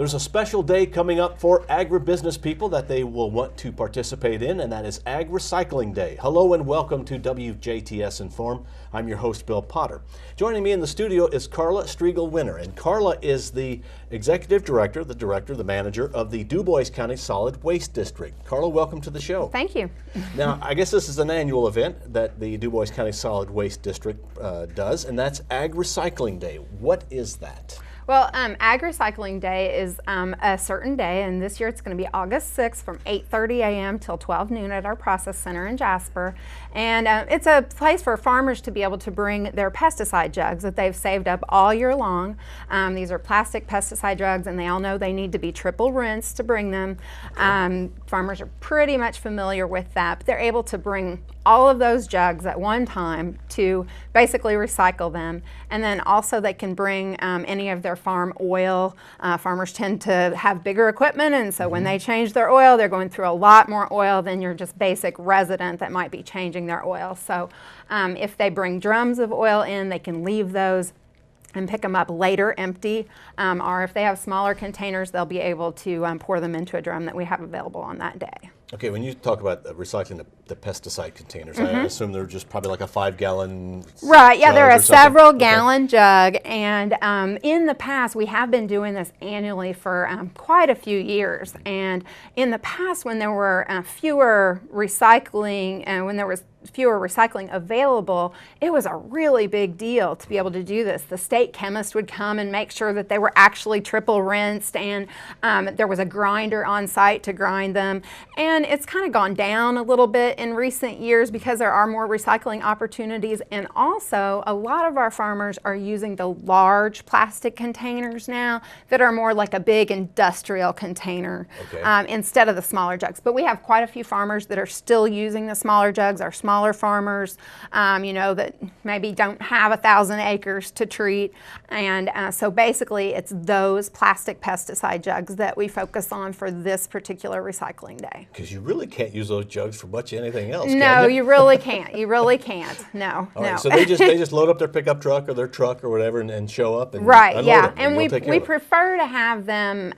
There's a special day coming up for agribusiness people that they will want to participate in, and that is Ag Recycling Day. Hello and welcome to WJTS in.form. I'm your host, Bill Potter. Joining me in the studio is Carla Striegel-Winner, and Carla is the Executive Director, the Manager of the Dubois County Solid Waste District. Carla, welcome to the show. Thank you. Now, I guess this is an annual event that the Dubois County Solid Waste District does, and that's Ag Recycling Day. What is that? Well, Ag Recycling Day is a certain day, and this year it's going to be August 6th from 8:30 a.m. till 12 noon at our process center in Jasper. And it's a place for farmers to be able to bring their pesticide jugs that they've saved up all year long. These are plastic pesticide jugs, and they all know they need to be triple rinsed to bring them. Farmers are pretty much familiar with that, but they're able to bring all of those jugs at one time to basically recycle them. And then also they can bring any of their farm oil. Farmers tend to have bigger equipment, and so when they change their oil, they're going through a lot more oil than your just basic resident that might be changing their oil. So if they bring drums of oil in, they can leave those and pick them up later empty, or if they have smaller containers, they'll be able to pour them into a drum that we have available on that day. Okay, when you talk about recycling the pesticide containers, I assume they're just probably like a 5-gallon Right, yeah, they're a several Okay. gallon jug, and in the past, we have been doing this annually for quite a few years. And in the past, when there were fewer recycling available, it was a really big deal to be able to do this. The state chemist would come and make sure that they were actually triple rinsed, and there was a grinder on site to grind them. And it's kind of gone down a little bit in recent years because there are more recycling opportunities, and also a lot of our farmers are using the large plastic containers now that are more like a big industrial container instead of the smaller jugs. But we have quite a few farmers that are still using the smaller jugs. Our smaller farmers, that maybe don't have 1,000 acres to treat, and so basically it's those plastic pesticide jugs that we focus on for this particular recycling day. Because you really can't use those jugs for much anything else. No, you really can't. You really can't. No, All no. right, so they just load up their pickup truck or their truck or whatever and show up and Right, unload yeah, them, and you'll take care we of it. prefer to have them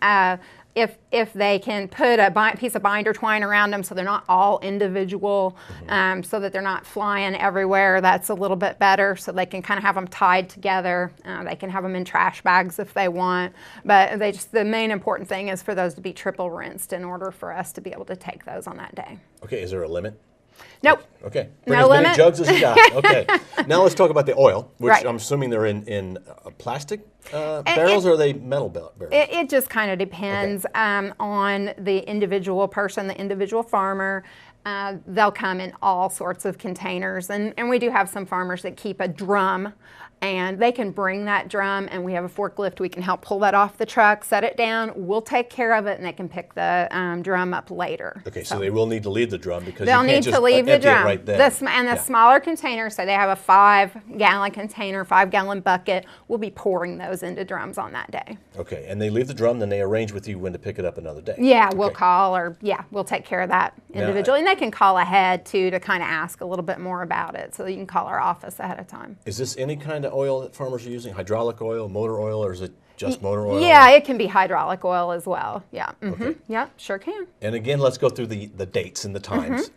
if they can put a piece of binder twine around them so they're not all individual, so that they're not flying everywhere. That's a little bit better, so they can kind of have them tied together. They can have them in trash bags if they want, but the main important thing is for those to be triple rinsed in order for us to be able to take those on that day. Okay, is there a limit? Nope. Okay. Bring No as limit. many jugs as you got. Okay. Now let's talk about the oil, which Right. I'm assuming they're in plastic barrels, or are they metal barrels? It just kind of depends on the individual person, the individual farmer. They'll come in all sorts of containers, and we do have some farmers that keep a drum, and they can bring that drum, and we have a forklift. We can help pull that off the truck, set it down. We'll take care of it, and they can pick the drum up later. Okay, so they will need to leave the drum because They'll you can't need just to leave the empty it drum. right then. The smaller containers, so they have a 5-gallon container, 5-gallon bucket. We'll be pouring those into drums on that day. Okay, and they leave the drum, then they arrange with you when to pick it up another day. Yeah, we'll Okay. call, or we'll take care of that individually. And they can call ahead too to kind of ask a little bit more about it. So you can call our office ahead of time. Is this any kind of oil that farmers are using? Hydraulic oil, motor oil, or is it just motor oil? Yeah, it can be hydraulic oil as well. Yeah. Okay. Yeah, sure can. And again, let's go through the dates and the times.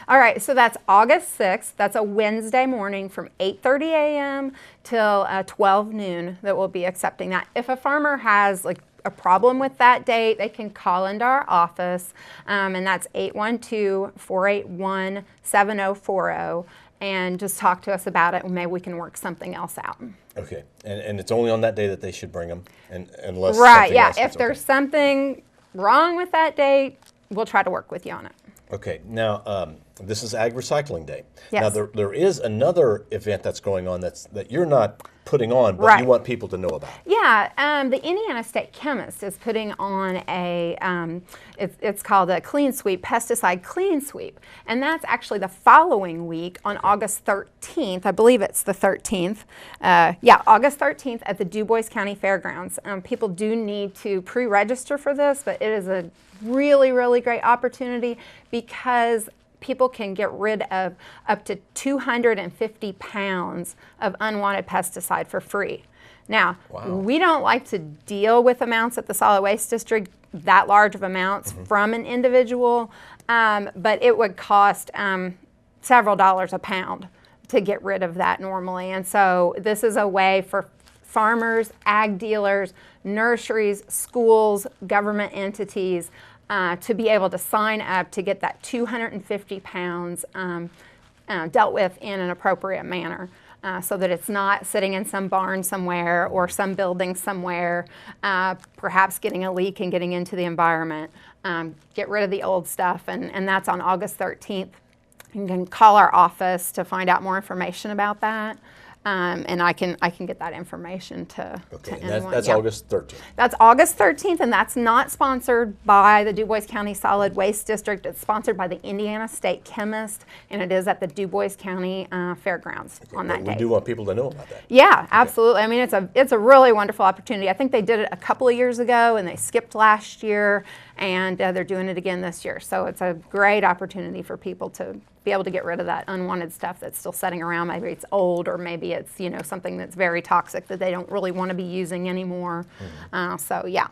All right, so that's August 6th. That's a Wednesday morning from 8:30 a.m. till 12 noon that we'll be accepting that. If a farmer has a problem with that date, they can call into our office, and that's 812-481-7040, and just talk to us about it, and maybe we can work something else out. Okay, and it's only on that day that they should bring them, unless Right, something yeah. else If is there's something wrong with that date, we'll try to work with you on it. Okay, now this is Ag Recycling Day. Yes. Now there is another event that's going on that you're not putting on, but Right. you want people to know about. Yeah, the Indiana State Chemist is putting on it's called a clean sweep, pesticide clean sweep. And that's actually the following week on August 13th. I believe it's the 13th. August 13th at the Dubois County Fairgrounds. People do need to pre-register for this, but it is a really, really great opportunity because people can get rid of up to 250 pounds of unwanted pesticide for free. Now, Wow. we don't like to deal with amounts at the solid waste district, that large of amounts from an individual, but it would cost several dollars a pound to get rid of that normally. And so this is a way for farmers, ag dealers, nurseries, schools, government entities to be able to sign up to get that 250 pounds dealt with in an appropriate manner. So that it's not sitting in some barn somewhere or some building somewhere, perhaps getting a leak and getting into the environment. Get rid of the old stuff, and that's on August 13th. You can call our office to find out more information about that. And I can get that information to anyone. That's August 13th. That's August 13th, and that's not sponsored by the Dubois County Solid Waste District. It's sponsored by the Indiana State Chemist, and it is at the Dubois County Fairgrounds on that day. We do want people to know about that. Yeah, absolutely. I mean, it's a really wonderful opportunity. I think they did it a couple of years ago, and they skipped last year, and they're doing it again this year. So it's a great opportunity for people to be able to get rid of that unwanted stuff that's still sitting around. Maybe it's old, or maybe it's something that's very toxic that they don't really want to be using anymore. So yeah.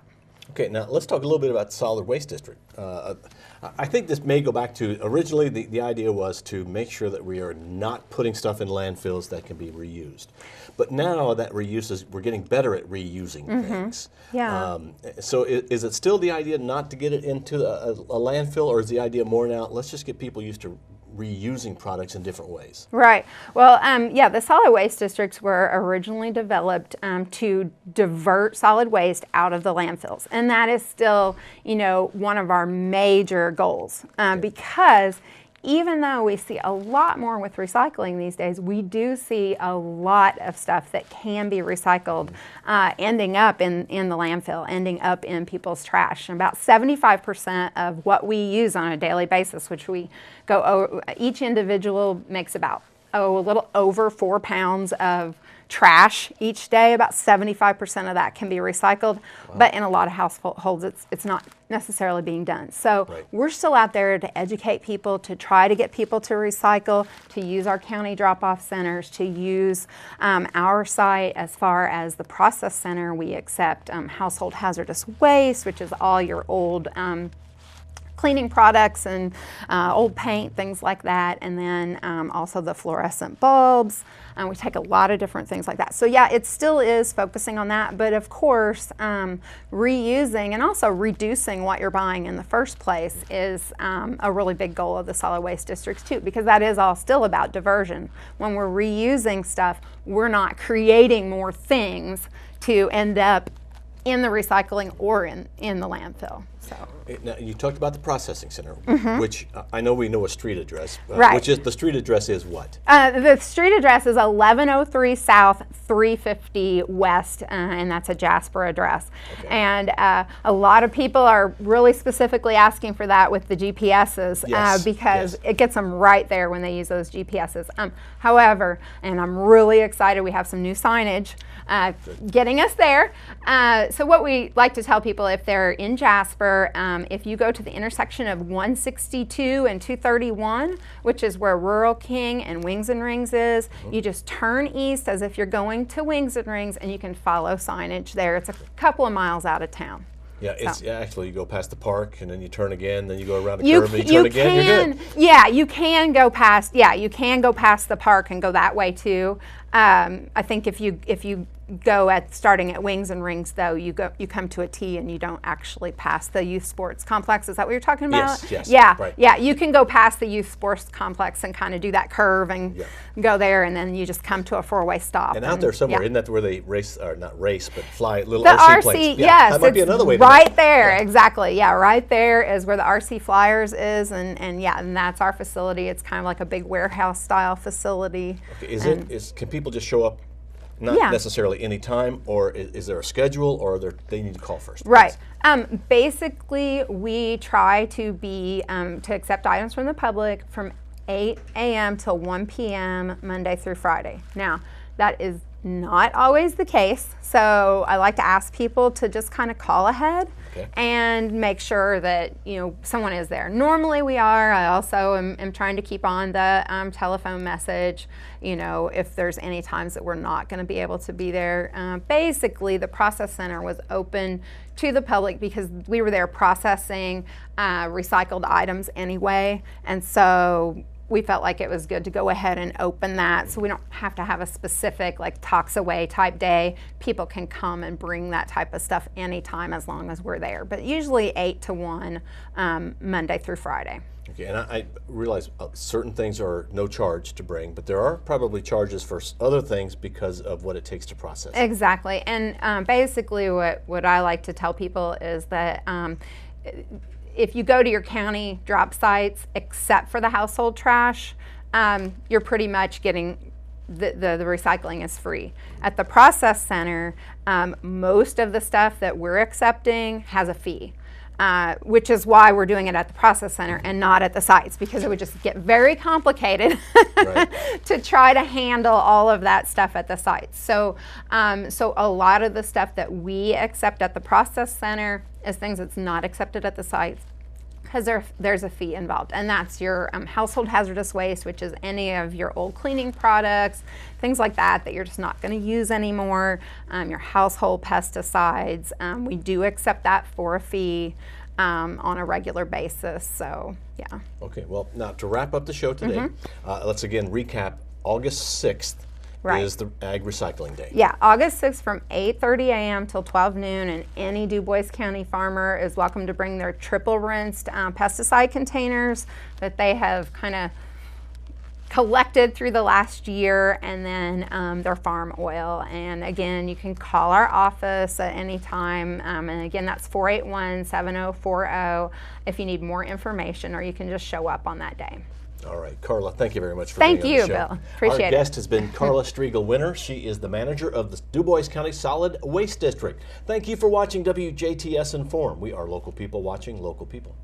Okay, now let's talk a little bit about the solid waste district. I think this may go back to originally the idea was to make sure that we are not putting stuff in landfills that can be reused. But now that we're getting better at reusing things. Yeah. So is it still the idea not to get it into a landfill, or is the idea more now, let's just get people used to reusing products in different ways? Right. Well, yeah, the solid waste districts were originally developed to divert solid waste out of the landfills. And that is still, one of our major goals because even though we see a lot more with recycling these days, we do see a lot of stuff that can be recycled ending up in the landfill, ending up in people's trash. And about 75% of what we use on a daily basis, which we go over, each individual makes about a little over 4 pounds of trash each day. About 75% of that can be recycled, but in a lot of households it's not necessarily being done. So we're still out there to educate people, to try to get people to recycle, to use our county drop-off centers, to use our site as far as the process center. We accept household hazardous waste, which is all your old cleaning products and old paint, things like that, and then also the fluorescent bulbs. We take a lot of different things like that. So yeah, it still is focusing on that, but of course reusing and also reducing what you're buying in the first place is a really big goal of the solid waste districts too, because that is all still about diversion. When we're reusing stuff, we're not creating more things to end up in the recycling or in the landfill. So. Now, you talked about the processing center, which I know we know a street address, Right. which is the street address is what? The street address is 1103 South, 350 West, and that's a Jasper address. Okay. And a lot of people are really specifically asking for that with the GPSs because it gets them right there when they use those GPSs. However, and I'm really excited, we have some new signage getting us there. So what we like to tell people, if they're in Jasper, if you go to the intersection of 162 and 231, which is where Rural King and Wings and Rings is, you just turn east as if you're going to Wings and Rings, and you can follow signage there. It's a couple of miles out of town. Yeah, it's actually you go past the park and then you turn again, then you go around the curve and you turn again. You're good. Yeah, you can go past. Yeah, you can go past the park and go that way too. I think if you go starting at Wings and Rings, though, you come to a T and you don't actually pass the youth sports complex. Is that what you're talking about? Yes. Yeah, right. Yeah. You can go past the youth sports complex and kind of do that curve and go there, and then you just come to a four-way stop. And out there somewhere, isn't that where they race, or not race, but fly little the RC planes? Yes, that might be another way. Right there, exactly. Yeah, right there is where the RC Flyers is, and that's our facility. It's kind of like a big warehouse-style facility. Okay. Can people just show up? Not necessarily any time, or is there a schedule, or they need to call first? Right. Basically, we try to accept items from the public from 8 a.m. till 1 p.m. Monday through Friday. Now, that is Not always the case. So I like to ask people to just kind of call ahead and make sure that, you know, someone is there. Normally we are. I also am trying to keep on the telephone message, you know, if there's any times that we're not going to be able to be there. Basically, the process center was open to the public because we were there processing recycled items anyway. And so we felt like it was good to go ahead and open that so we don't have to have a specific like tox away type day. People can come and bring that type of stuff anytime as long as we're there. But usually 8 to 1 Monday through Friday. Okay, and I realize certain things are no charge to bring, but there are probably charges for other things because of what it takes to process. Exactly, and basically what I like to tell people is that if you go to your county drop sites, except for the household trash, you're pretty much getting the recycling is free. At the process center, most of the stuff that we're accepting has a fee. Which is why we're doing it at the process center and not at the sites, because it would just get very complicated to try to handle all of that stuff at the sites. So, so a lot of the stuff that we accept at the process center is things that's not accepted at the sites because there's a fee involved, and that's your household hazardous waste, which is any of your old cleaning products, things like that you're just not going to use anymore, your household pesticides. We do accept that for a fee on a regular basis, so yeah. Okay, well, now to wrap up the show today, let's again recap. August 6th is the Ag Recycling Day. Yeah, August 6th from 8:30 a.m. till 12 noon, and any Dubois County farmer is welcome to bring their triple rinsed pesticide containers that they have kind of collected through the last year, and then their farm oil. And again, you can call our office at any time, and again, that's 481-7040 if you need more information, or you can just show up on that day. All right, Carla, thank you very much for being on the show. Thank you, Bill. Appreciate it. Our guest has been Carla Striegel-Winner. She is the manager of the Dubois County Solid Waste District. Thank you for watching WJTS in.form. We are local people watching local people.